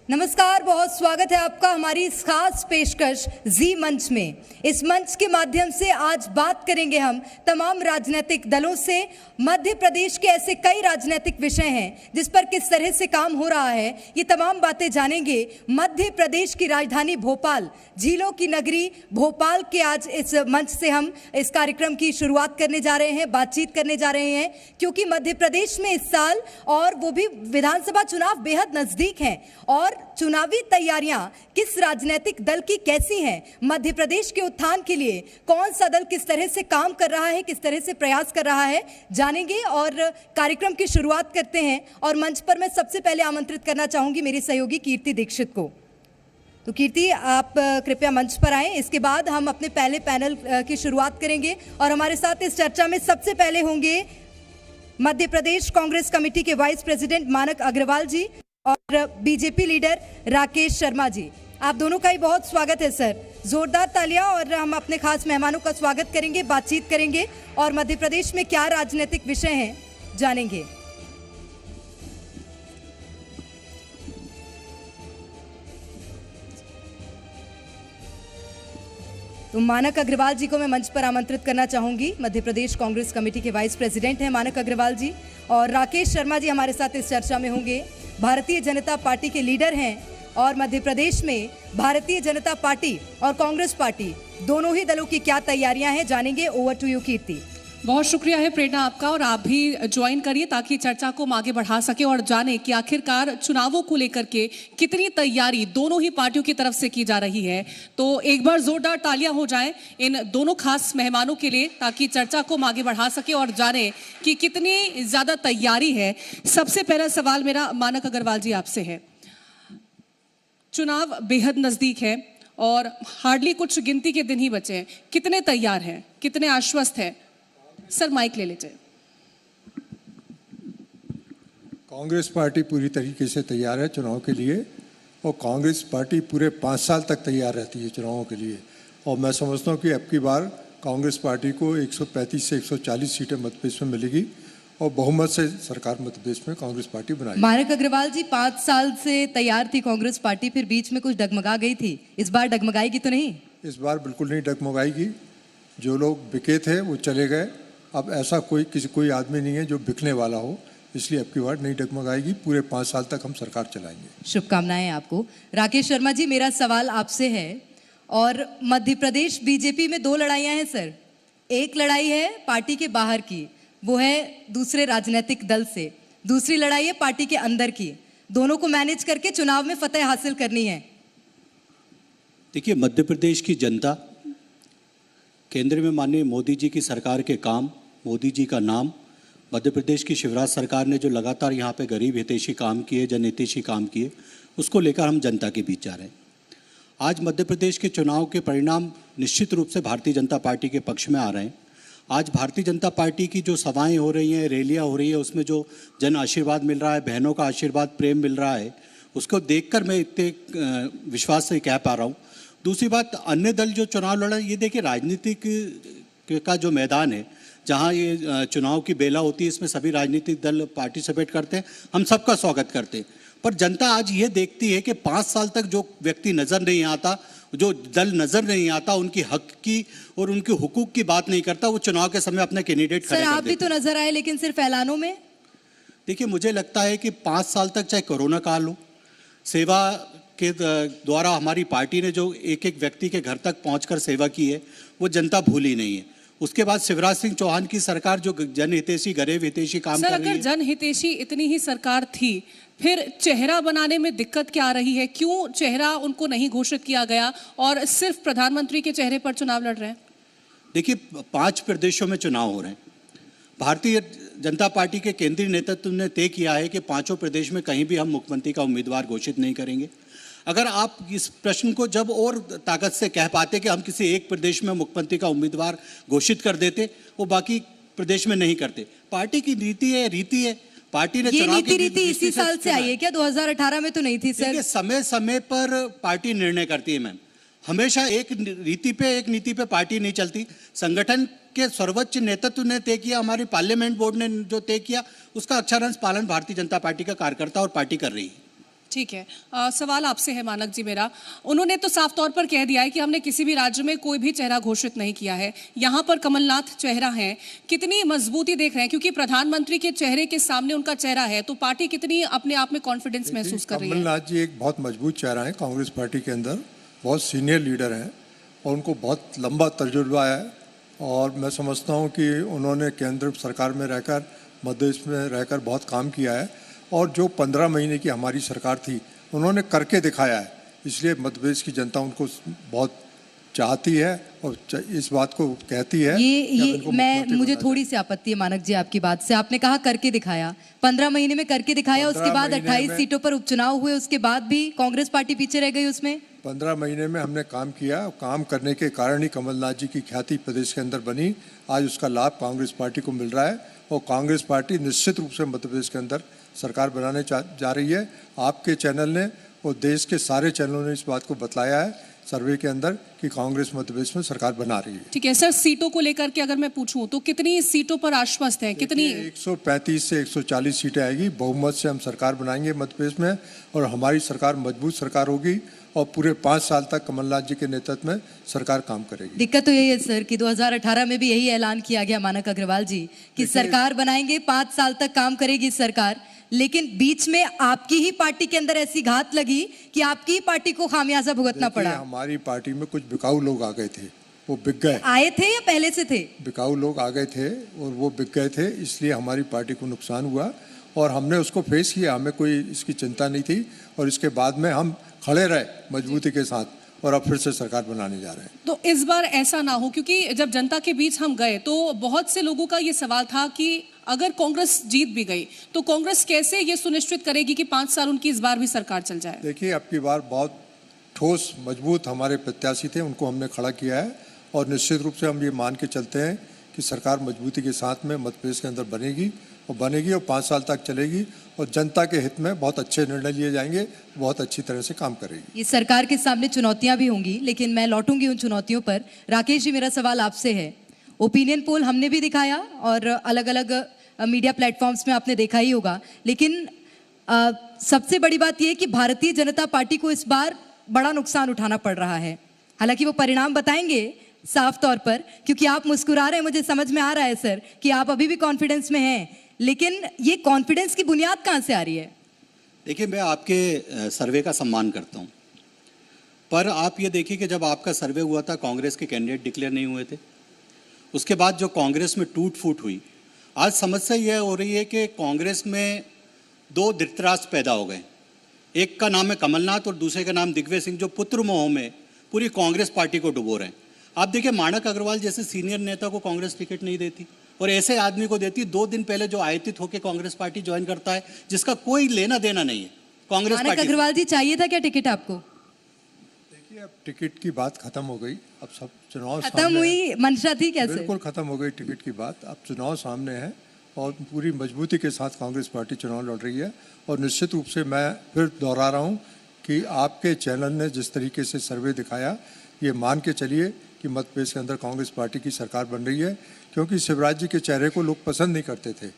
नमस्कार, बहुत स्वागत है आपका हमारी इस खास पेशकश जी मंच में। इस मंच के माध्यम से आज बात करेंगे हम तमाम राजनीतिक दलों से। मध्य प्रदेश के ऐसे कई राजनीतिक विषय हैं जिस पर किस तरह से काम हो रहा है, ये तमाम बातें जानेंगे। मध्य प्रदेश की राजधानी भोपाल, झीलों की नगरी भोपाल के आज इस मंच से हम इस कार्यक्रम की शुरुआत करने जा रहे हैं, बातचीत करने जा रहे हैं, क्योंकि मध्य प्रदेश में इस साल और वो भी विधानसभा चुनाव बेहद नजदीक हैं और चुनावी तैयारियां किस राजनीतिक दल की कैसी हैं, मध्य प्रदेश के उत्थान के लिए कौन सा दल किस तरह से काम कर रहा है, किस तरह से प्रयास कर रहा है, जानेंगे और कार्यक्रम की शुरुआत करते हैं। और मंच पर मैं सबसे पहले आमंत्रित करना चाहूंगी मेरी सहयोगी कीर्ति दीक्षित को। तो कीर्ति, आप कृपया मंच पर आएं। इसके बाद हम अपने पहले पैनल की शुरुआत करेंगे और हमारे साथ इस चर्चा में सबसे पहले होंगे मध्य प्रदेश कांग्रेस कमेटी के वाइस प्रेसिडेंट मानक अग्रवाल जी और बीजेपी लीडर राकेश शर्मा जी। आप दोनों का ही बहुत स्वागत है सर, जोरदार तालियां। और हम अपने खास मेहमानों का स्वागत करेंगे, बातचीत करेंगे और मध्य प्रदेश में क्या राजनीतिक विषय हैं जानेंगे। तो मानक अग्रवाल जी को मैं मंच पर आमंत्रित करना चाहूंगी। मध्य प्रदेश कांग्रेस कमेटी के वाइस प्रेसिडेंट हैं मानक अग्रवाल जी, और राकेश शर्मा जी हमारे साथ इस चर्चा में होंगे। भारतीय जनता पार्टी के लीडर हैं और मध्य प्रदेश में भारतीय जनता पार्टी और कांग्रेस पार्टी दोनों ही दलों की क्या तैयारियां हैं जानेंगे। ओवर टू यू कीर्ति। बहुत शुक्रिया है प्रेरणा आपका, और आप भी ज्वाइन करिए ताकि चर्चा को हम आगे बढ़ा सके और जाने कि आखिरकार चुनावों को लेकर के कितनी तैयारी दोनों ही पार्टियों की तरफ से की जा रही है। तो एक बार जोरदार तालियां हो जाएं इन दोनों खास मेहमानों के लिए ताकि चर्चा को हम आगे बढ़ा सके और जाने कि कितनी ज्यादा तैयारी है। सबसे पहला सवाल मेरा मानक अग्रवाल जी आपसे है। चुनाव बेहद नजदीक है और हार्डली कुछ गिनती के दिन ही बचे हैं, कितने तैयार हैं, कितने आश्वस्त हैं? सर माइक ले लीजिए। कांग्रेस पार्टी पूरी तरीके से तैयार है चुनाव के लिए, और कांग्रेस पार्टी पूरे 5 साल तक तैयार रहती है चुनावों के लिए। और मैं समझता हूँ कि अब की बार कांग्रेस पार्टी को 135 से 140 सीटें मध्य प्रदेश में मिलेगी और बहुमत से सरकार मध्य प्रदेश में कांग्रेस पार्टी बनाएगी। मानक अग्रवाल जी, 5 साल से तैयार थी कांग्रेस पार्टी, फिर बीच में कुछ डगमगा गई थी, इस बार डगमगाएगी तो नहीं? इस बार बिल्कुल नहीं डगमगाएगी। जो लोग बिके थे वो चले गए, अब ऐसा कोई आदमी नहीं है जो बिकने वाला हो, इसलिए अब की बार नहीं डगमगाएगी। पूरे 5 साल तक हम सरकार चलाएंगे। शुभकामनाएं आपको। राकेश शर्मा जी, मेरा सवाल आपसे है। और मध्य प्रदेश बीजेपी में 2 लड़ाइयां हैं सर। एक लड़ाई है पार्टी के बाहर की, वो है दूसरे राजनीतिक दल से। दूसरी लड़ाई है पार्टी के अंदर की। दोनों को मैनेज करके चुनाव में फतेह हासिल करनी है। देखिए, मध्य प्रदेश की जनता, केंद्र में माननीय मोदी जी की सरकार के काम, मोदी जी का नाम, मध्य प्रदेश की शिवराज सरकार ने जो लगातार यहाँ पे गरीब हितैषी काम किए, जन हितैषी काम किए, उसको लेकर हम जनता के बीच जा रहे हैं। आज मध्य प्रदेश के चुनाव के परिणाम निश्चित रूप से भारतीय जनता पार्टी के पक्ष में आ रहे हैं। आज भारतीय जनता पार्टी की जो सभाएं हो रही हैं, रैलियाँ हो रही है, उसमें जो जन आशीर्वाद मिल रहा है, बहनों का आशीर्वाद, प्रेम मिल रहा है, उसको देखकर मैं इतने विश्वास से कह पा रहा हूँ। दूसरी बात, अन्य दल जो चुनाव लड़ रहे हैं, ये देखिए राजनीतिक का जो मैदान है, जहाँ ये चुनाव की बेला होती है, इसमें सभी राजनीतिक दल पार्टिसिपेट करते हैं, हम सबका स्वागत करते हैं। पर जनता आज ये देखती है कि 5 साल तक जो व्यक्ति नज़र नहीं आता, जो दल नज़र नहीं आता, उनकी हक की और उनके हुकूक की बात नहीं करता, वो चुनाव के समय अपना कैंडिडेट खड़े कर देते हैं। सर, आप भी तो नजर आए, लेकिन सिर्फ ऐलानों में। देखिए, मुझे लगता है कि 5 साल तक, चाहे कोरोना काल हो, सेवा के द्वारा हमारी पार्टी ने जो एक एक व्यक्ति के घर तक पहुंचकर सेवा की है, वो जनता भूली नहीं है। उसके बाद शिवराज सिंह चौहान की सरकार जो जनहितैषी, गरीब हितैषी काम कर रही है। सर, अगर जनहितैषी इतनी ही सरकार थी, फिर चेहरा बनाने में दिक्कत क्या आ रही है? क्यों चेहरा उनको नहीं घोषित किया गया और सिर्फ प्रधानमंत्री के चेहरे पर चुनाव लड़ रहे हैं? देखिए, 5 प्रदेशों में चुनाव हो रहे हैं। भारतीय जनता पार्टी के केंद्रीय नेतृत्व ने तय किया है कि 5 प्रदेश में कहीं भी हम मुख्यमंत्री का उम्मीदवार घोषित नहीं करेंगे। अगर आप इस प्रश्न को जब और ताकत से कह पाते कि हम किसी एक प्रदेश में मुख्यमंत्री का उम्मीदवार घोषित कर देते, वो बाकी प्रदेश में नहीं करते। पार्टी की नीति है, पार्टी ने ये चुनाव की नीति इसी साल से आई है क्या? 2018 में तो नहीं थी सर। समय समय पर पार्टी निर्णय करती है मैम। हमेशा एक नीति पे पार्टी नहीं चलती। संगठन के सर्वोच्च नेतृत्व ने तय किया, हमारी पार्लियामेंट बोर्ड ने जो तय किया, उसका अक्षरांश पालन भारतीय जनता पार्टी का कार्यकर्ता और पार्टी कर रही है। ठीक है। सवाल आपसे है मानक जी मेरा। उन्होंने तो साफ तौर पर कह दिया है कि हमने किसी भी राज्य में कोई भी चेहरा घोषित नहीं किया है। यहाँ पर कमलनाथ चेहरा है, कितनी मजबूती देख रहे हैं? क्योंकि प्रधानमंत्री के चेहरे के सामने उनका चेहरा है, तो पार्टी कितनी अपने आप में कॉन्फिडेंस महसूस कर रही है? कमलनाथ जी एक बहुत मजबूत चेहरा है कांग्रेस पार्टी के अंदर, बहुत सीनियर लीडर हैं और उनको बहुत लंबा तजुर्बा है और मैं समझता हूँ कि उन्होंने केंद्र सरकार में रहकर, मध्य प्रदेश में रहकर बहुत काम किया है और जो 15 महीने की हमारी सरकार थी उन्होंने करके दिखाया है, इसलिए मध्य प्रदेश की जनता उनको बहुत चाहती है और इस बात को कहती है। मुझे थोड़ी सी आपत्ति है मानक जी आपकी बात से। आपने कहा करके दिखाया, 15 महीने में करके दिखाया, उसके बाद 28 सीटों पर उपचुनाव हुए, उसके बाद भी कांग्रेस पार्टी पीछे रह गई। उसमें 15 महीने में हमने काम किया, काम करने के कारण ही कमलनाथ जी की ख्याति प्रदेश के अंदर बनी। आज उसका लाभ कांग्रेस पार्टी को मिल रहा है और कांग्रेस पार्टी निश्चित रूप से मध्य प्रदेश के अंदर सरकार बनाने जा रही है। आपके चैनल ने और देश के सारे चैनलों ने इस बात को बतलाया है सर्वे के अंदर कि कांग्रेस मध्य प्रदेश में सरकार बना रही है। ठीक है सर, सीटों को लेकर के अगर मैं पूछूं तो कितनी सीटों पर आश्वस्त हैं? कितनी? 135 से 140 सीटें आएगी, बहुमत से हम सरकार बनाएंगे मध्य प्रदेश में और हमारी सरकार मजबूत सरकार होगी और पूरे 5 साल तक कमलनाथ जी के नेतृत्व में सरकार काम करेगी। दिक्कत तो यही है सर कि 2018 में भी यही ऐलान किया गया मानक अग्रवाल जी कि सरकार बनाएंगे, 5 साल तक काम करेगी सरकार, लेकिन बीच में आपकी ही पार्टी के अंदर ऐसी घात लगी कि आपकी ही पार्टी को खामियाजा भुगतना पड़ा। हमारी पार्टी में कुछ बिकाऊ लोग आ गए थे, वो बिक गए। आए थे या पहले से थे? बिकाऊ लोग आ गए थे और वो बिक गए थे, इसलिए हमारी पार्टी को नुकसान हुआ और हमने उसको फेस किया, हमें कोई इसकी चिंता नहीं थी और इसके बाद में हम खड़े रहे मजबूती के साथ और अब फिर से सरकार बनाने जा रहे हैं। तो इस बार ऐसा ना हो, क्योंकि जब जनता के बीच हम गए तो बहुत से लोगों का ये सवाल था कि अगर कांग्रेस जीत भी गई तो कांग्रेस कैसे ये सुनिश्चित करेगी कि 5 साल उनकी इस बार भी सरकार चल जाए? देखिए, अब की बार बहुत ठोस मजबूत हमारे प्रत्याशी थे, उनको हमने खड़ा किया है और निश्चित रूप से हम ये मान के चलते हैं कि सरकार मजबूती के साथ में मध्य प्रदेश के अंदर बनेगी और 5 साल तक चलेगी और जनता के हित में बहुत अच्छे निर्णय लिए जाएंगे, बहुत अच्छी तरह से काम करेगी। ये सरकार के सामने चुनौतियां भी होंगी, लेकिन मैं लौटूंगी उन चुनौतियों पर। राकेश जी, मेरा सवाल आपसे है। ओपिनियन पोल हमने भी दिखाया और अलग अलग मीडिया प्लेटफॉर्म्स में आपने देखा ही होगा, लेकिन सबसे बड़ी बात यह है कि भारतीय जनता पार्टी को इस बार बड़ा नुकसान उठाना पड़ रहा है। हालांकि वो परिणाम बताएंगे साफ तौर पर, क्योंकि आप मुस्कुरा रहे हैं, मुझे समझ में आ रहा है सर कि आप अभी भी कॉन्फिडेंस में हैं, लेकिन ये कॉन्फिडेंस की बुनियाद कहां से आ रही है? देखिए, मैं आपके सर्वे का सम्मान करता हूं, पर आप ये देखिए कि जब आपका सर्वे हुआ था कांग्रेस के कैंडिडेट डिक्लेयर नहीं हुए थे, उसके बाद जो कांग्रेस में टूट फूट हुई, आज समस्या यह हो रही है कि कांग्रेस में 2 धृतराष्ट्र पैदा हो गए। एक का नाम है कमलनाथ और दूसरे का नाम दिग्विजय सिंह, जो पुत्र मोह में पूरी कांग्रेस पार्टी को डुबो रहे हैं। आप देखिए, मानक अग्रवाल जैसे सीनियर नेता को कांग्रेस टिकट नहीं देती और ऐसे आदमी को देती 2 दिन पहले जो आयतित होकर कांग्रेस पार्टी ज्वाइन करता है, जिसका कोई लेना देना नहीं है कांग्रेस पार्टी। अग्रवाल जी, चाहिए था क्या टिकट आपको? देखिए, अब टिकट की बात खत्म हो गई, अब सब चुनाव खत्म हुई, मंशा थी कैसे? बिल्कुल खत्म हो गई टिकट की बात, अब चुनाव सामने है और पूरी मजबूती के साथ कांग्रेस पार्टी चुनाव लड़ रही है और निश्चित रूप से मैं फिर दोहरा रहा हूँ कि आपके चैनल ने जिस तरीके से सर्वे दिखाया, ये मान के चलिए कि मध्य प्रदेश के अंदर कांग्रेस पार्टी की सरकार बन रही है, क्योंकि शिवराज जी के चेहरे को लोग पसंद नहीं करते थे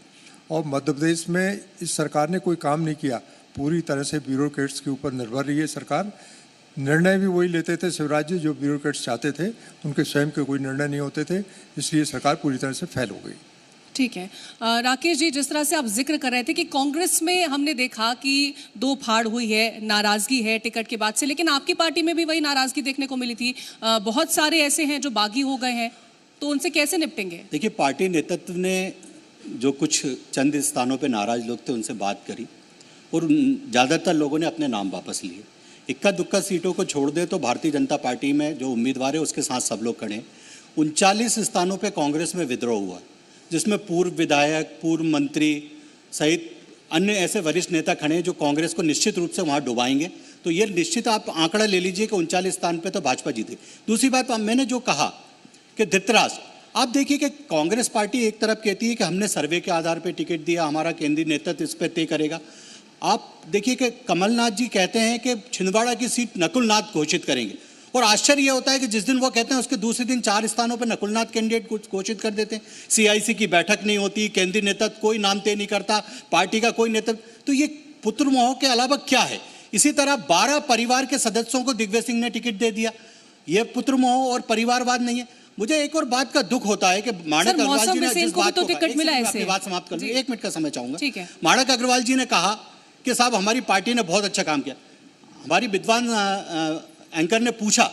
और मध्य प्रदेश में इस सरकार ने कोई काम नहीं किया, पूरी तरह से ब्यूरोक्रेट्स के ऊपर निर्भर रही है सरकार। निर्णय भी वही लेते थे शिवराज जी जो ब्यूरोक्रेट्स चाहते थे, उनके स्वयं के कोई निर्णय नहीं होते थे, इसलिए सरकार पूरी तरह से फेल हो गई। ठीक है। राकेश जी, जिस तरह से आप जिक्र कर रहे थे कि कांग्रेस में हमने देखा कि 2 फाड़ हुई है, नाराजगी है टिकट के बाद से, लेकिन आपकी पार्टी में भी वही नाराजगी देखने को मिली थी। बहुत सारे ऐसे हैं जो बागी हो गए हैं, तो उनसे कैसे निपटेंगे? देखिए, पार्टी नेतृत्व ने जो कुछ चंद स्थानों पे नाराज लोग थे उनसे बात करी और ज़्यादातर लोगों ने अपने नाम वापस लिए। इक्का दुक्का सीटों को छोड़ दे तो भारतीय जनता पार्टी में जो उम्मीदवार है उसके साथ सब लोग खड़े। 39 स्थानों पे कांग्रेस में विद्रोह हुआ, जिसमें पूर्व विधायक, पूर्व मंत्री सहित अन्य ऐसे वरिष्ठ नेता खड़े हैं जो कांग्रेस को निश्चित रूप से वहाँ डुबाएंगे। तो ये निश्चित आप आंकड़ा ले लीजिए कि 39 स्थान पे तो भाजपा जीते। दूसरी बात, मैंने जो कहा कि धृतराष्ट्र, आप देखिए कि कांग्रेस पार्टी एक तरफ कहती है कि हमने सर्वे के आधार पर टिकट दिया, हमारा केंद्रीय नेतृत्व इस पर तय करेगा। आप देखिए कि कमलनाथ जी कहते हैं कि छिंदवाड़ा की सीट नकुलनाथ घोषित करेंगे और आश्चर्य यह होता है कि जिस दिन वो कहते हैं उसके दूसरे दिन 4 स्थानों पर नकुलनाथ कैंडिडेट घोषित कर देते हैं। CIC की बैठक नहीं होती, केंद्रीय नेतृत्व कोई नाम तय नहीं करता, पार्टी का कोई नेतृत्व। तो ये पुत्र मोह के अलावा क्या है? इसी तरह 12 परिवार के सदस्यों को दिग्विजय सिंह ने टिकट दे दिया। ये पुत्रमोह और परिवारवाद नहीं है। मुझे एक और बात का दुख होता है कि माणक अग्रवाल जी ने जिस बात को टिकट मिला है, अपनी बात समाप्त कर ली, 1 मिनट का समय चाहूंगा। ठीक है। माणक अग्रवाल जी ने कहा कि साहब हमारी पार्टी ने बहुत अच्छा काम किया। हमारी विद्वान एंकर ने पूछा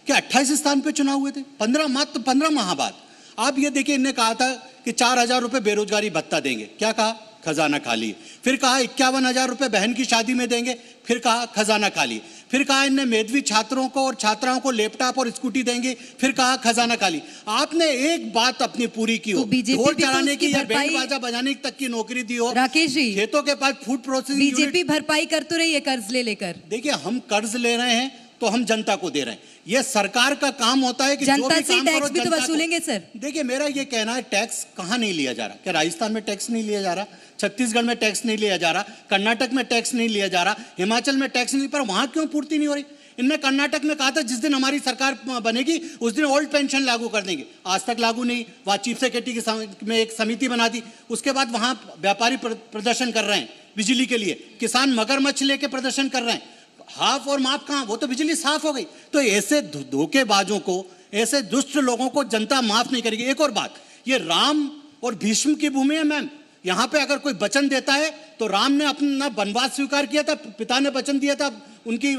कि 28 स्थान पे चुनाव हुए थे, 15 माह बाद। आप ये देखिए, इन्हें कहा था कि 4,000 रुपए बेरोजगारी भत्ता देंगे, क्या कहा? खजाना खाली। फिर कहा 51,000 रुपए बहन की शादी में देंगे, फिर कहा खजाना खाली। फिर कहा इनने मेधावी छात्रों को और छात्राओं को लैपटॉप और स्कूटी देंगे, फिर कहा खजाना खाली। आपने एक बात अपनी पूरी की हो, ढोल चढ़ाने की या बैंड बाजा बजाने तक की नौकरी दी हो। राकेश जी, खेतों के पास फूड प्रोसेसिंग बीजेपी भरपाई कर तो रही है कर्ज ले लेकर। देखिए, हम कर्ज ले रहे हैं तो हम जनता को दे रहे हैं। ये सरकार का काम होता है कि जो जनता भी से काम टैक्स करो भी तो जनता वसूलेंगे सर। देखिए, मेरा ये कहना है, टैक्स कहाँ नहीं लिया जा रहा? क्या राजस्थान में टैक्स नहीं लिया जा रहा? छत्तीसगढ़ में टैक्स नहीं लिया जा रहा? कर्नाटक में टैक्स नहीं लिया जा रहा? हिमाचल में टैक्स नहीं, पर वहां क्यों पूर्ति नहीं हो रही? इनने कर्नाटक में कहा था जिस दिन हमारी सरकार बनेगी उस दिन ओल्ड पेंशन लागू कर देंगे, आज तक लागू नहीं। वहां चीफ सेक्रेटरी में एक समिति बना दी, उसके बाद वहां व्यापारी प्रदर्शन कर रहे हैं बिजली के लिए, किसान मगरमच्छ लेके प्रदर्शन कर रहे हैं। हाफ और माफ कहां? वो तो बिजली साफ हो गई। तो ऐसे धोखेबाजों को, ऐसे दुष्ट लोगों को जनता माफ नहीं करेगी। एक और बात, ये राम और भीष्म की भूमि है मैम। यहां पे अगर कोई वचन देता है तो राम ने अपना वनवास स्वीकार किया था, पिता ने वचन दिया था उनकी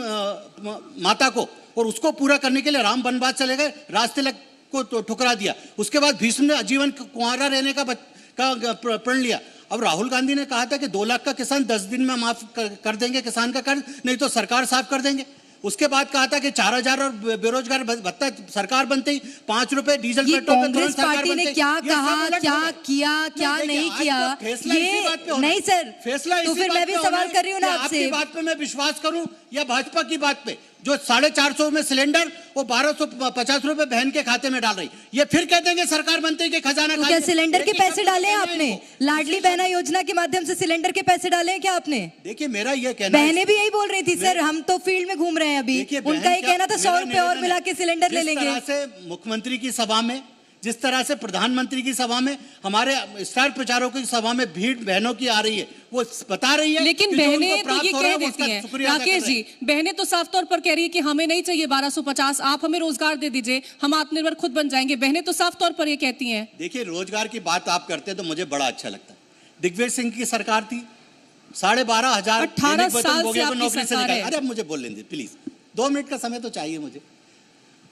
माता को, और उसको पूरा करने के लिए राम वनवास चले गए, राजतिलक को ठुकरा दिया। उसके बाद भीष्म ने आजीवन कुंवारा रहने का प्रण लिया। अब राहुल गांधी ने कहा था कि 2 लाख का किसान 10 दिन में माफ कर देंगे किसान का कर्ज, नहीं तो सरकार साफ कर देंगे। उसके बाद कहा था कि 4,000 और बेरोजगार भत्ता सरकार बनते ही 5 रुपए डीजल पेट्रोल पे कांग्रेस पार्टी ने क्या कहा, क्या किया, क्या नहीं किया, ये नहीं सर। फैसला तो फिर मैं भी सवाल कर रही हूँ ना आपसे, आपकी बात पे मैं विश्वास करूं या भाजपा की बात पे? जो 450 में सिलेंडर वो 1250 रुपए बहन के खाते में डाल रही, ये फिर कहते हैं कि सरकार बनते ही कि खजाना तो क्या सिलेंडर के पैसे डाले हैं आपने? लाडली बहना योजना के माध्यम से सिलेंडर के पैसे डाले हैं क्या आपने? देखिए, मेरा ये कहना है, बहनें भी यही बोल रही थी सर, हम तो फील्ड में घूम रहे हैं अभी। उनका ये कहना था 100 रुपए और मिला के सिलेंडर ले लेंगे। जिस तरह से मुख्यमंत्री की सभा में, जिस तरह से प्रधानमंत्री की सभा में, हमारे स्टार प्रचारकों की सभा में भीड़ बहनों की आ रही है, वो बता रही है। लेकिन बहनें तो ये कह देती हैं, राकेश जी, बहनें तो साफ तौर पर कह रही है कि हमें नहीं चाहिए 1250, आप हमें रोजगार दे दीजिए, हम आत्मनिर्भर खुद बन जाएंगे। बहनें तो साफ तौर पर ये कहती हैं। देखिए, रोजगार की बात आप करते तो मुझे बड़ा अच्छा लगता है। दिग्विजय सिंह की सरकार थी, 12,500 18 साल से आपकी नौकरी से निकाल। अरे अब मुझे बोल लेंगे प्लीज, 2 मिनट का समय तो चाहिए मुझे।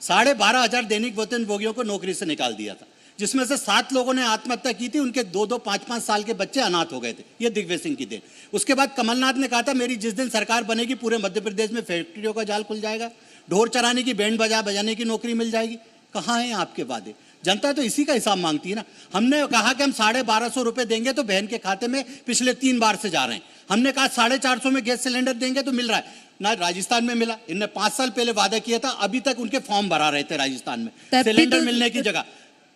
12,500 दैनिक वेतनभोगियों को नौकरी से निकाल दिया था, जिसमें से 7 लोगों ने आत्महत्या की थी, उनके 2-2, 5-5 साल के बच्चे अनाथ हो गए थे। ये दिग्विजय सिंह की देन। उसके बाद कमलनाथ ने कहा था मेरी जिस दिन सरकार बनेगी पूरे मध्य प्रदेश में फैक्ट्रियों का जाल खुल जाएगा, ढोल चराने की, बैंड बजाने की नौकरी मिल जाएगी। कहाँ हैं आपके वादे? जनता तो इसी का हिसाब मांगती है ना। हमने कहा कि हम 1250 रुपए देंगे तो बहन के खाते में पिछले 3 बार से जा रहे हैं। हमने कहा 450 में गैस सिलेंडर देंगे तो मिल रहा है ना। राजस्थान में मिला, इनने 5 साल पहले वादा किया था, अभी तक उनके फॉर्म भरा रहे थे राजस्थान में सिलेंडर मिलने की जगह।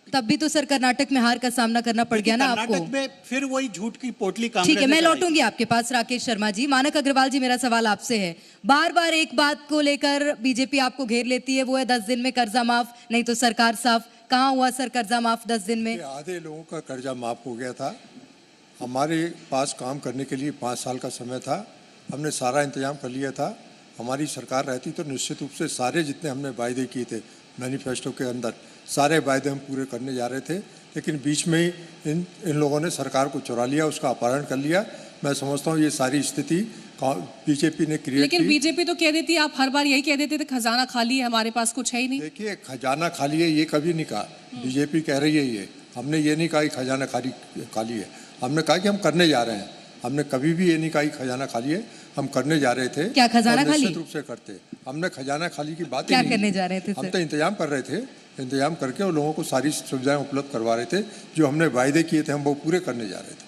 तब भी तो सर कर्नाटक में हार का सामना करना पड़ गया ना आपको। कर्नाटक में फिर वही झूठ की पोटली काम। ठीक है, मैं लौटूंगी आपके पास राकेश शर्मा जी। मानक अग्रवाल जी, मेरा सवाल आपसे है, बार बार एक बात को लेकर बीजेपी आपको घेर लेती है, वो है 10 दिन में कर्जा माफ, नहीं तो सरकार साफ। कहाँ हुआ सर कर्जा माफ 10 दिन में? आधे लोगों का कर्जा माफ हो गया था। हमारे पास काम करने के लिए 5 साल का समय था, हमने सारा इंतजाम कर लिया था। हमारी सरकार रहती तो निश्चित रूप से सारे जितने हमने वायदे किए थे मैनिफेस्टो के अंदर, सारे वायदे हम पूरे करने जा रहे थे, लेकिन बीच में ही इन लोगों ने सरकार को चुरा लिया, उसका अपहरण कर लिया। मैं समझता हूँ ये सारी स्थिति बीजेपी ने क्रिएट की। लेकिन बीजेपी तो कह देती है, आप हर बार यही कह देते थे खजाना खाली है, हमारे पास कुछ है ही नहीं। देखिए, खजाना खाली है ये कभी नहीं कहा, बीजेपी कह रही है ये। हमने ये नहीं कहा कि खजाना खाली है, हमने कहा कि हम करने जा रहे हैं। हमने कभी भी ये नहीं कहा कि खजाना खाली है, हम करने जा रहे थे। क्या खजाना खाली? निश्चित रूप से करते। हमने खजाना खाली की बात क्या ही नहीं करने जा रहे थे हम सर? तो इंतजाम कर रहे थे, इंतजाम करके और लोगों को सारी सुविधाएं उपलब्ध करवा रहे थे। जो हमने वायदे किए थे हम वो पूरे करने जा रहे थे।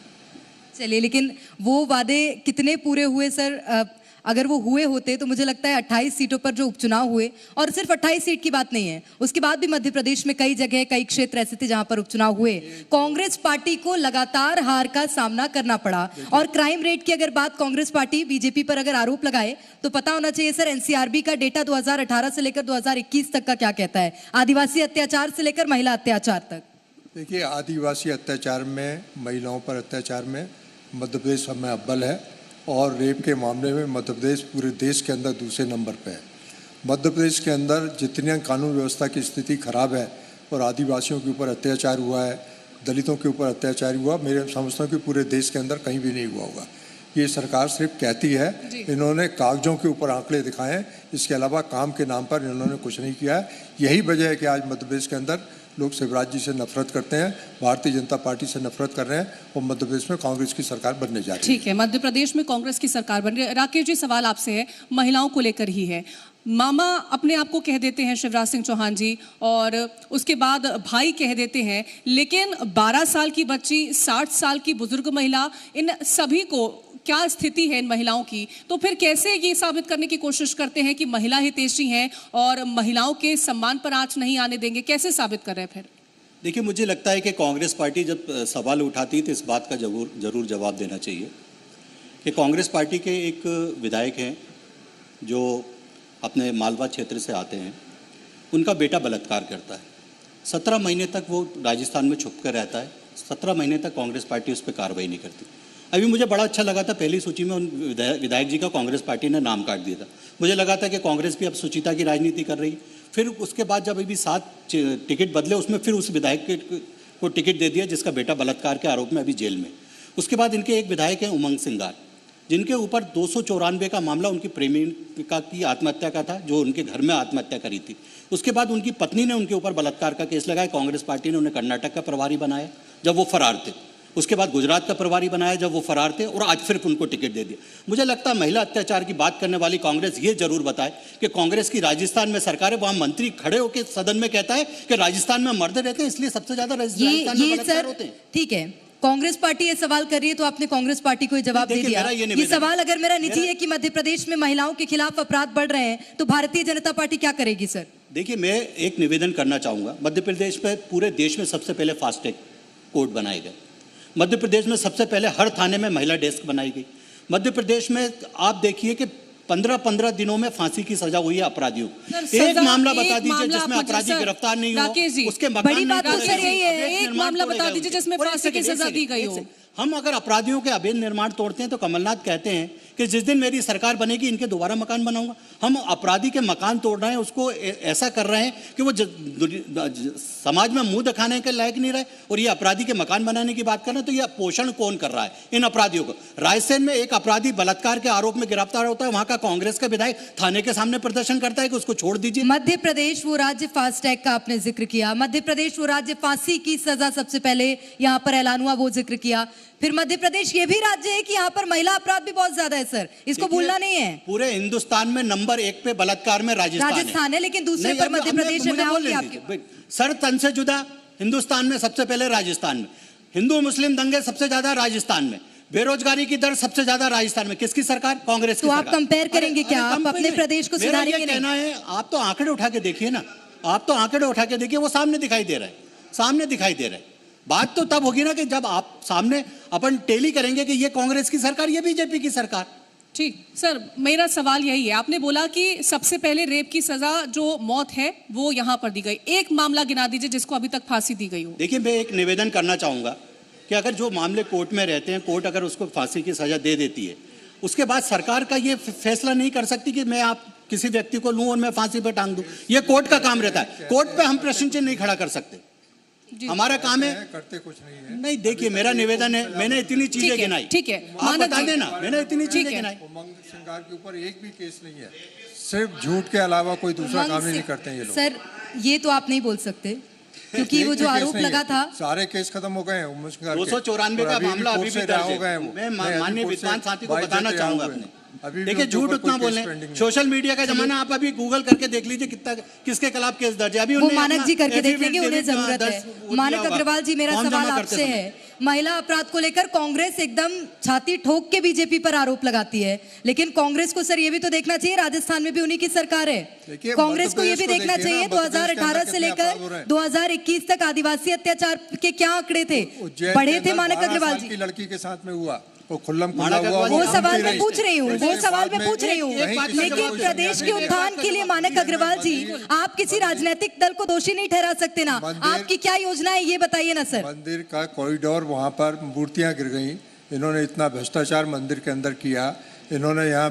चलिए, लेकिन वो वादे कितने पूरे हुए सर? अगर वो हुए होते तो मुझे लगता है 28 सीटों पर जो उपचुनाव हुए, और सिर्फ 28 सीट की बात नहीं है, उसके बाद भी मध्य प्रदेश में कई जगह, कई क्षेत्र ऐसे थे जहां पर उपचुनाव हुए, कांग्रेस पार्टी को लगातार हार का सामना करना पड़ा। और क्राइम रेट की अगर बात कांग्रेस पार्टी बीजेपी पर अगर आरोप लगाए तो पता होना चाहिए सर, एनसीआरबी का डेटा 2018 से लेकर 2021 तक का क्या कहता है, आदिवासी अत्याचार से लेकर महिला अत्याचार तक। देखिए, आदिवासी अत्याचार में, महिलाओं पर अत्याचार में मध्य प्रदेश में अव्वल है। और रेप के मामले में मध्य प्रदेश पूरे देश के अंदर दूसरे नंबर पे है। मध्य प्रदेश के अंदर जितनी कानून व्यवस्था की स्थिति खराब है और आदिवासियों के ऊपर अत्याचार हुआ है, दलितों के ऊपर अत्याचार हुआ, मेरे समझता हूँ कि पूरे देश के अंदर कहीं भी नहीं हुआ होगा। ये सरकार सिर्फ कहती है, इन्होंने कागजों के ऊपर आंकड़े दिखाए हैं, इसके अलावा काम के नाम पर इन्होंने कुछ नहीं किया है। यही वजह है कि आज मध्य प्रदेश के अंदर लोग शिवराज जी से नफरत करते हैं, भारतीय जनता पार्टी से नफरत कर रहे हैं और मध्य प्रदेश में कांग्रेस की सरकार बनने जा रही है। ठीक है, मध्य प्रदेश में कांग्रेस की सरकार बन रही है। राकेश जी, सवाल आपसे है, महिलाओं को लेकर ही है। मामा अपने आप को कह देते हैं शिवराज सिंह चौहान जी, और उसके बाद भाई कह देते हैं, लेकिन 12 साल की बच्ची, 60 साल की बुजुर्ग महिला, इन सभी को क्या स्थिति है इन महिलाओं की, तो फिर कैसे ये साबित करने की कोशिश करते हैं कि महिला हितैषी हैं और महिलाओं के सम्मान पर आंच नहीं आने देंगे? कैसे साबित कर रहे हैं फिर? देखिए, मुझे लगता है कि कांग्रेस पार्टी जब सवाल उठाती है तो इस बात का जरूर जवाब देना चाहिए कि कांग्रेस पार्टी के एक विधायक हैं जो अपने मालवा क्षेत्र से आते हैं, उनका बेटा बलात्कार करता है। 17 महीने तक वो राजस्थान में छुप कर रहता है। 17 महीने तक कांग्रेस पार्टी उस पर कार्रवाई नहीं करती। अभी मुझे बड़ा अच्छा लगा था, पहली सूची में उन विधायक जी का कांग्रेस पार्टी ने नाम काट दिया था। मुझे लगा था कि कांग्रेस भी अब सुचिता की राजनीति कर रही। फिर उसके बाद जब अभी 7 टिकट बदले, उसमें फिर उस विधायक को टिकट दे दिया जिसका बेटा बलात्कार के आरोप में अभी जेल में। उसके बाद इनके एक विधायक हैं उमंग सिंगार, जिनके ऊपर 294 का मामला उनकी प्रेमिका की आत्महत्या का था, जो उनके घर में आत्महत्या करी थी। उसके बाद उनकी पत्नी ने उनके ऊपर बलात्कार का केस लगाया। कांग्रेस पार्टी ने उन्हें कर्नाटक का प्रभारी बनाया जब वो फरार थे, उसके बाद गुजरात का प्रभारी बनाया जब वो फरार थे, और आज फिर उनको टिकट दे दिया। मुझे लगता है महिला अत्याचार की बात करने वाली कांग्रेस ये जरूर बताए कि कांग्रेस की राजस्थान में सरकार है, वहाँ मंत्री खड़े होकर सदन में कहता है कि राजस्थान में मर्द रहते हैं इसलिए सबसे ज्यादा राजस्थान में बलात्कार होते हैं। ठीक है, कांग्रेस पार्टी ये सवाल कर रही है तो आपने कांग्रेस पार्टी को ये जवाब दे दिया। ये सवाल अगर मेरा निजी है कि मध्य प्रदेश में महिलाओं के खिलाफ अपराध बढ़ रहे हैं तो भारतीय जनता पार्टी क्या करेगी? सर देखिए, मैं एक निवेदन करना चाहूंगा। मध्य प्रदेश में, पूरे देश में सबसे पहले फास्टैग कोर्ट बनाए गए। मध्य प्रदेश में सबसे पहले हर थाने में महिला डेस्क बनाई गई। मध्य प्रदेश में आप देखिए कि 15-15 दिनों में फांसी की सजा हुई है अपराधियों को। एक मामला बता दीजिए जिसमें अपराधी गिरफ्तार नहीं हो, उसके मकान बड़ी बात तो सर यही है, एक मामला बता दीजिए जिसमें फांसी की सजा दी गई हो। हम अगर अपराधियों के अवैध निर्माण तोड़ते हैं तो कमलनाथ कहते हैं कि जिस दिन मेरी सरकार बनेगी इनके दोबारा मकान बनाऊंगा। हम अपराधी के मकान तोड़ रहे हैं, उसको ऐसा कर रहे हैं कि वो समाज में मुंह दिखाने के लायक नहीं रहे, और ये अपराधी के मकान बनाने की बात कर रहे हैं। तो ये पोषण कौन कर रहा है इन अपराधियों को? रायसेन में एक अपराधी बलात्कार के आरोप में गिरफ्तार होता है, वहां का कांग्रेस का विधायक थाने के सामने प्रदर्शन करता है कि उसको छोड़ दीजिए। मध्य प्रदेश वो राज्य, फास्टैग का आपने जिक्र किया, मध्य प्रदेश वो राज्य, फांसी की सजा सबसे पहले यहाँ पर ऐलान हुआ, वो जिक्र किया। फिर मध्य प्रदेश ये भी राज्य है कि यहाँ पर महिला अपराध भी बहुत ज्यादा है सर, इसको भूलना नहीं है। पूरे हिंदुस्तान में नंबर 1 पे बलात्कार में राजस्थान है, लेकिन दूसरे पर मध्य प्रदेश है। मैं आऊंगी आपके सर, तन से जुदा हिंदुस्तान में सबसे पहले राजस्थान में, हिंदू मुस्लिम दंगे सबसे ज्यादा राजस्थान में, बेरोजगारी की दर सबसे ज्यादा राजस्थान में। किसकी सरकार? कांग्रेस की। तो आप कंपेयर करेंगे क्या? आप अपने प्रदेश को सुधारेंगे? कहना है, आप तो आंकड़े उठा के देखिए ना, आप तो आंकड़े उठा के देखिए, वो सामने दिखाई दे रहा है, सामने दिखाई दे रहा है। बात तो तब होगी ना कि जब आप सामने अपन टेली करेंगे कि ये कांग्रेस की सरकार, ये बीजेपी की सरकार। ठीक सर, मेरा सवाल यही है, आपने बोला कि सबसे पहले रेप की सजा जो मौत है वो यहां पर दी गई। एक मामला गिना दीजिए जिसको अभी तक फांसी दी गई हो। देखिए, मैं एक निवेदन करना चाहूंगा कि अगर जो मामले कोर्ट में रहते हैं, कोर्ट अगर उसको फांसी की सजा दे देती है, उसके बाद सरकार का ये फैसला नहीं कर सकती कि मैं आप किसी व्यक्ति को लूं और मैं फांसी पर टांग दूं। ये कोर्ट का काम रहता है, कोर्ट पे हम प्रश्न चिन्ह नहीं खड़ा कर सकते। हमारा काम है, करते कुछ नहीं है। नहीं, देखिए, मेरा निवेदन है, मैंने इतनी चीजें गिनाई। ठीक है, आप बता देना, मैंने इतनी चीजें गिनाई। उमंग सिंगार के ऊपर एक भी केस नहीं है, सिर्फ झूठ के अलावा कोई दूसरा काम ही नहीं करते हैं ये लोग। सर ये तो आप नहीं बोल सकते क्योंकि वो जो आरोप लगा था, सारे केस खत्म हो गए हैं। उमंग सिंगार 294 का मामला अभी भी दर्ज है। मैं माननीय विद्वान साथी को बताना चाहूंगा अपने, देखिए, झूठ उतना बोले। सोशल मीडिया का जमाना, आप अभी गूगल करके देख लीजिए कितना किसके खिलाफ केस दर्ज है। अभी वो मानक जी करके देख लेंगे, उन्हें जरूरत है। मानक अग्रवाल जी, मेरा सवाल आपसे है, महिला अपराध को लेकर कांग्रेस एकदम छाती ठोक के बीजेपी पर आरोप लगाती है, लेकिन कांग्रेस को सर ये भी तो देखना चाहिए, राजस्थान में भी उन्हीं की सरकार है। कांग्रेस को ये भी देखना चाहिए 2018 से लेकर 2021 तक आदिवासी अत्याचार के क्या आंकड़े थे, बढ़े थे। मानक अग्रवाल जी, लड़की के साथ में हुआ वो खुल्लम खुल्ला हुआ, वो सवाल मैं पूछ रही हूँ, वो सवाल मैं पूछ रही हूँ। लेकिन प्रदेश के उत्थान के लिए मानक अग्रवाल जी, आप किसी राजनीतिक दल को दोषी नहीं ठहरा सकते ना। आपकी क्या योजना है ये बताइए ना सर। मंदिर का कॉरिडोर, वहाँ पर मूर्तियां गिर गई, इन्होंने इतना भ्रष्टाचार मंदिर के अंदर किया, इन्होंने यहाँ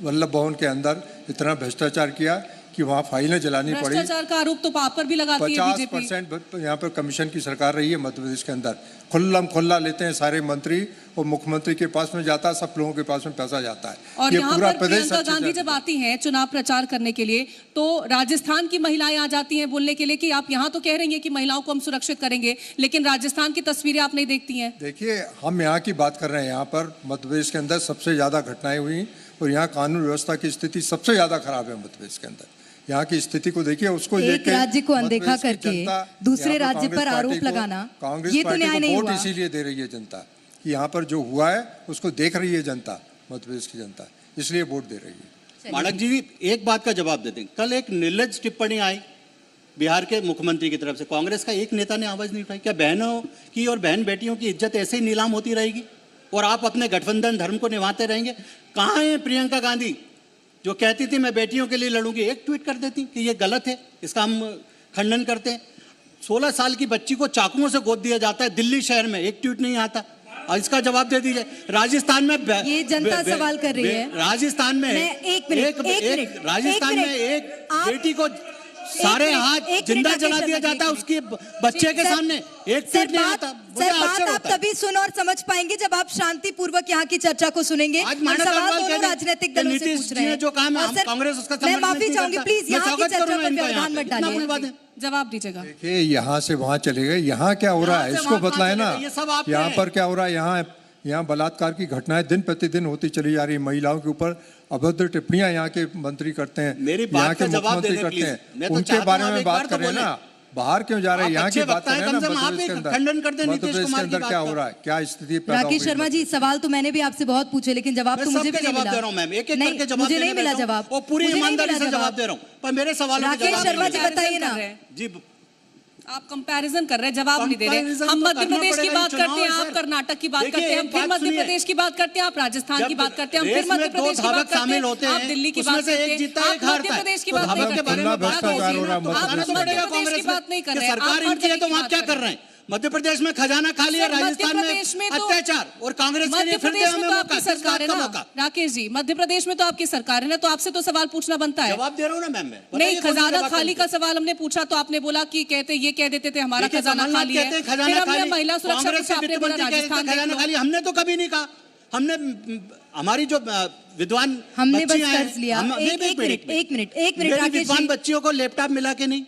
वल्लभ भवन के अंदर इतना भ्रष्टाचार किया कि वहाँ फाइलें जलानी पड़ी। भ्रष्टाचार का आरोप तो आप पर भी लगाती है बीजेपी। 50% यहाँ पर कमीशन की सरकार रही है मध्य प्रदेश के अंदर। खुल्ला लेते हैं सारे मंत्री और मुख्यमंत्री के पास में जाता है, सब लोगों के पास में पैसा जाता है। और ये यहाँ पूरा पर प्रदेश प्रियंका गांधी जब आती हैं चुनाव प्रचार करने के लिए तो राजस्थान की महिलाएं आ जाती हैं बोलने के लिए कि आप यहाँ तो कह रही हैं कि महिलाओं को हम सुरक्षित करेंगे, लेकिन राजस्थान की तस्वीरें आप नहीं देखती हैं। देखिए, हम यहाँ की बात कर रहे हैं। यहाँ पर मध्य प्रदेश के अंदर सबसे ज़्यादा घटनाएं हुई और यहाँ कानून व्यवस्था की स्थिति सबसे ज़्यादा खराब है मध्य प्रदेश के अंदर। यहाँ की स्थिति को देखिए, उसको एक राज्य को अनदेखा करके दूसरे राज्य पर आरोप लगाना, ये तो न्याय नहीं हुआ। इसीलिए दे रही है जनता कि यहाँ पर जो हुआ है उसको देख रही है जनता, मध्य प्रदेश की जनता, इसलिए वोट दे रही है। माणक जी एक बात का जवाब दे दें। कल एक निर्लज्ज टिप्पणी आई बिहार के मुख्यमंत्री की तरफ से, कांग्रेस का एक नेता ने आवाज नहीं उठाई। क्या बहनों की और बहन बेटियों की इज्जत ऐसे ही नीलाम होती रहेगी और आप अपने गठबंधन धर्म को निभाते रहेंगे? कहाँ है प्रियंका गांधी जो कहती थी मैं बेटियों के लिए लड़ूंगी? एक ट्वीट कर देती कि ये गलत है, इसका हम खंडन करते हैं। 16 साल की बच्ची को चाकुओं से गोद दिया जाता है दिल्ली शहर में, एक ट्वीट नहीं आता। और इसका जवाब दे दीजिए। राजस्थान में ये जनता सवाल कर रही है। राजस्थान में राजस्थान में एक बेटी को सारे हाथ जिंदा जला दिया जाता है उसके बच्चे के सामने, एक ट्वीट नहीं आता। सर, बात आप तभी सुन और समझ पाएंगे जब आप शांतिपूर्वक यहाँ की चर्चा को सुनेंगे। आज सवाल दोनों राजनीतिक दलों से पूछ रहे हैं जो काम है, कांग्रेस उसका मैं माफी चाहूंगी, प्लीज यहाँ की चर्चा पर व्यवधान मत डालिए। जवाब दीजिएगा। देखिए, यहाँ से वहाँ चले गए, यहाँ क्या हो रहा है इसको बतलाए ना। यहाँ पर क्या हो रहा है? यहाँ बलात्कार की घटनाएं दिन प्रतिदिन होती चली जा रही। महिलाओं के ऊपर अभद्र टिप्पणियां यहाँ के मंत्री करते हैं, यहाँ के मुख्यमंत्री करते हैं। उनके बारे में बात करें ना, बाहर क्यों जा रहे हैं? यहाँ की बात करें ना। मध्य प्रदेश के अंदर क्या हो रहा है, क्या स्थिति पैदा हो राकेश शर्मा जी, सवाल तो मैंने भी आपसे बहुत पूछे, लेकिन जवाब तो मुझे भी नहीं मिला। मुझे नहीं मिला जवाब, पूरी ईमानदारी से जवाब दे रहा हूँ, पर मेरे सवाल राकेश शर्मा जी बताइए ना जी। आप कंपैरिजन कर रहे हैं, जवाब नहीं दे रहे। हम मध्य प्रदेश की बात करते हैं, आप कर्नाटक की बात करते हैं, हम फिर मध्य प्रदेश की बात करते हैं, आप राजस्थान की बात करते हैं, हम फिर मध्य प्रदेश की बात करते हैं, आप दिल्ली की बात करते हैं, आप मध्य प्रदेश की बात नहीं करते। आप मध्य प्रदेश की बात नहीं कर रहे हैं। सरकार इनकी है तो वहाँ क्या कर रहे हैं? मध्य प्रदेश में खजाना खाली है, राजस्थान में अत्याचार, और कांग्रेस के लिए फिर दे हमें मौका, सरकार का मौका। राकेश जी, मध्य प्रदेश में तो आपकी सरकार है ना, तो आपसे तो सवाल पूछना बनता है। जवाब दे रहा हूँ ना मैम। नहीं, खजाना खाली का सवाल हमने पूछा तो आपने बोला कि कहते ये कह देते थे हमारा खजाना खाली है। फिर हमने महिला सुरक्षा पूछा, आपने बोला राजस्थान खजाना खाली। हमने तो कभी नहीं कहा। हमने हमारी जो विद्वान हमने बस कर्ज लिया। एक मिनट विद्वान बच्चियों को लैपटॉप मिला के नहीं,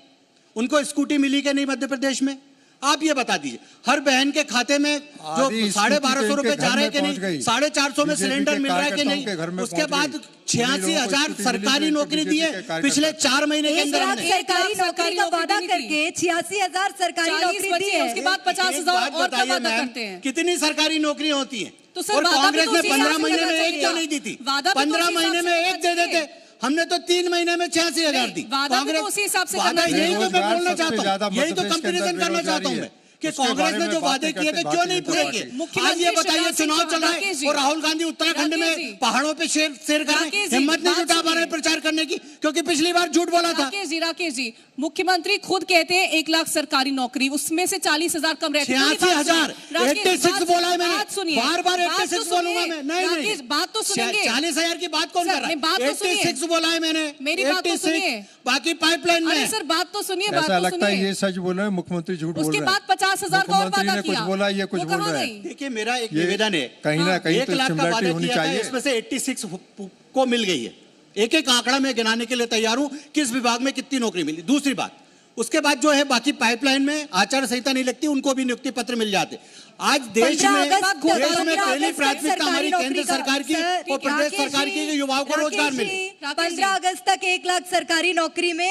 उनको स्कूटी मिली के नहीं मध्य प्रदेश में? आप ये बता दीजिए। हर बहन के खाते में जो 1250 रुपए जा रहे कि नहीं, 450 में सिलेंडर मिल रहा है कि नहीं? उसके बाद 86,000 सरकारी नौकरी दी है पिछले 4 महीने के अंदर। सरकारी नौकरी का वादा करके 86,000 सरकारी नौकरी दी है, उसके बाद 50,000 और का वादा करते हैं। कितनी सरकारी नौकरी होती है? तो सर, और कांग्रेस ने 15 महीने में एक चाहिए। तो नहीं दी थी, वादा भी तो 15 उसी महीने हिसाब में से एक दे करना देते। हमने तो 3 महीने में 86,000 दी। वादा भी तो उसी हिसाब से करना वादा यही तो मैं चाहिए। बोलना चाहता हूँ, यही तो कंपैरिजन करना चाहता हूँ मैं कि कांग्रेस ने जो वादे किए थे क्यों नहीं पूरे किए? आज ये बताइए, चुनाव चल रहा है और राहुल गांधी उत्तराखंड में पहाड़ों पे शेर कर रहे हैं, हिम्मत नहीं जुटा पा रहे प्रचार करने की, क्योंकि पिछली बार झूठ बोला था। राकेश जी, मुख्यमंत्री खुद कहते हैं 1 लाख सरकारी नौकरी, उसमें से 40,000 कम रहती है। 86,000 86 बोला है मैंने, सुनिए, बार 86 बोलूंगा मैं। नहीं, बात तो सुनिए। 40,000 की बात कौन कर रहा है? 86 बोला है मैंने, मेरी बात तो सुनिए। बाकी पाइपलाइन में। सर बात तो सुनिए, ऐसा लगता है ये सच बोल रहे हैं, मुख्यमंत्री झूठ बोल रहे हैं। उसके बाद 50,000 का और वादा कुछ बोला, ये कुछ बोल रहे हैं। देखिए, मेरा एक निवेदन है, कहीं ना कहीं 1 लाख का वादा किया था, इसमें से 86 को मिल गई है। एक आंकड़ा में गिनाने के लिए तैयार हूं, किस विभाग में कितनी नौकरी मिली। दूसरी बात, उसके बाद जो है बाकी पाइपलाइन में आचार संहिता नहीं लगती, उनको भी नियुक्ति पत्र मिल जाते। आज देश में पहली प्राथमिकता हमारी केंद्र सरकार की और प्रदेश सरकार की युवाओं को रोजगार मिले। 15 अगस्त तक 1 लाख सरकारी नौकरी में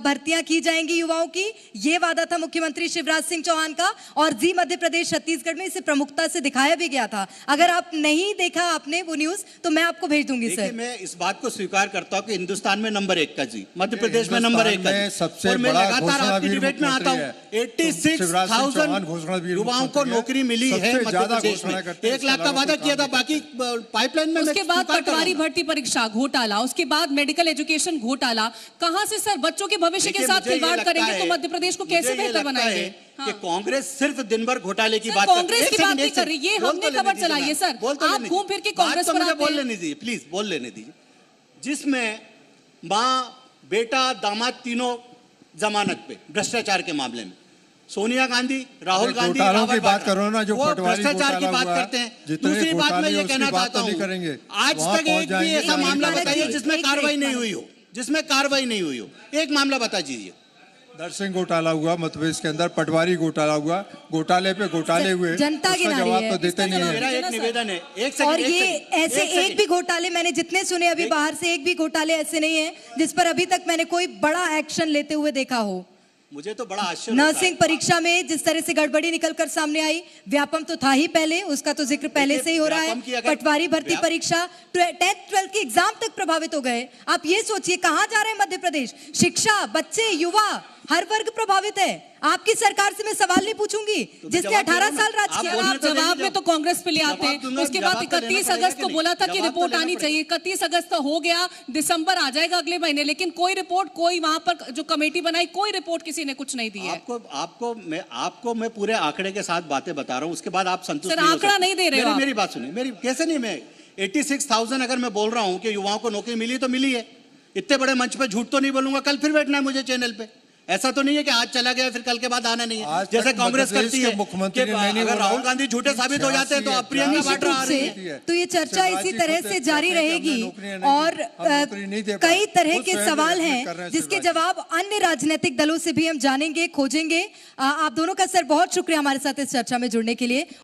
भर्तियां की जाएंगी युवाओं की, ये वादा था मुख्यमंत्री शिवराज सिंह चौहान का। और जी मध्य प्रदेश छत्तीसगढ़ में इसे प्रमुखता से दिखाया भी गया था। अगर आप नहीं देखा आपने वो न्यूज तो मैं आपको भेज दूंगी सर। मैं इस बात को स्वीकार करता हूँ कि हिंदुस्तान में नंबर 1 का जी, मध्य प्रदेश में नंबर 1 का। सबसे बड़ा लगातार आपकी डिबेट में आता हूँ, 86,000 युवाओं को नौकरी मिली है मध्य प्रदेश में। 1 लाख का वादा किया था, बाकी पाइपलाइन में। उसके बाद पटवारी भर्ती परीक्षा घोटाला, उसके बाद मेडिकल एजुकेशन घोटाला, कहां से सर बच्चों के भविष्य के साथ खिलवाड़ करेंगे तो मध्य प्रदेश को कैसे बेहतर बनाएंगे? कि कांग्रेस सिर्फ दिन भर घोटाले की बात कांग्रेस की बात नहीं कर रही, ये हमने खबर चलाई है सर। आप घूम फिर के कांग्रेस पर आते हैं। बोल लेने दीजिए, प्लीज बोल लेने दीजिए। जिसमें माँ बेटा दामाद तीनों जमानत पे भ्रष्टाचार के मामले में, सोनिया गांधी, राहुल गांधी, की बात करो ना, जो भ्रष्टाचार की बात करते हैं। दूसरी बात मैं ये कहना चाहता हूँ, आज तक एक भी ऐसा मामला बताइए जिसमें कार्रवाई नहीं हुई हो, जिसमें कार्रवाई नहीं हुई हो। एक मामला बता दीजिए। नरसिंह घोटाला हुआ मध्य प्रदेश के अंदर, पटवारी घोटाला हुआ, घोटाले पे घोटाले हुए, जनता की नारी जवाब है, तो देते नहीं है। मेरा एक निवेदन है, और ये ऐसे एक भी घोटाले मैंने जितने सुने अभी बाहर से, एक भी घोटाले ऐसे नहीं है जिस पर अभी तक मैंने कोई बड़ा एक्शन लेते हुए देखा हो। मुझे तो बड़ा आश्चर्य नर्सिंग परीक्षा में जिस तरह से गड़बड़ी निकलकर सामने आई, व्यापम तो था ही पहले, उसका तो जिक्र पहले से ही हो रहा है। पटवारी भर्ती परीक्षा 10th 12th के एग्जाम तक प्रभावित हो गए। आप ये सोचिए कहां जा रहे हैं मध्य प्रदेश। शिक्षा, बच्चे, युवा, हर वर्ग प्रभावित है। आपकी सरकार से मैं सवाल नहीं पूछूंगी जिसने 18 साल राज किया। आप जवाब में तो कांग्रेस पे ले आते हैं। उसके बाद 31 अगस्त को बोला था कि रिपोर्ट आनी चाहिए। 31 अगस्त हो गया, दिसंबर आ जाएगा अगले महीने, लेकिन कोई रिपोर्ट, कोई वहां पर जो कमेटी बनाई, कोई रिपोर्ट किसी ने कुछ नहीं दी है। आपको मैं पूरे आंकड़े के साथ बातें बता रहा हूँ, उसके बाद आप संतुष्ट सर आंकड़ा नहीं दे रहे हो। मेरी बात सुनिए, मेरी कैसे नहीं, मैं 86,000 अगर मैं बोल रहा हूँ कि युवाओं को नौकरी मिली तो मिली है। इतने बड़े मंच पे झूठ तो नहीं बोलूंगा। कल फिर बैठना है मुझे चैनल पे। ऐसा तो नहीं है कि आज चला गया फिर कल के बाद आना नहीं है, जैसे कांग्रेस करती है। मुख्यमंत्री अगर राहुल गांधी झूठे साबित हो जाते हैं तो अब प्रियंका वाड्रा आ रही है। तो ये चर्चा इसी तरह से जारी रहेगी और कई तरह के सवाल हैं जिसके जवाब अन्य राजनीतिक दलों से भी हम जानेंगे, खोजेंगे। आप दोनों का सर बहुत शुक्रिया हमारे साथ इस चर्चा में जुड़ने के लिए।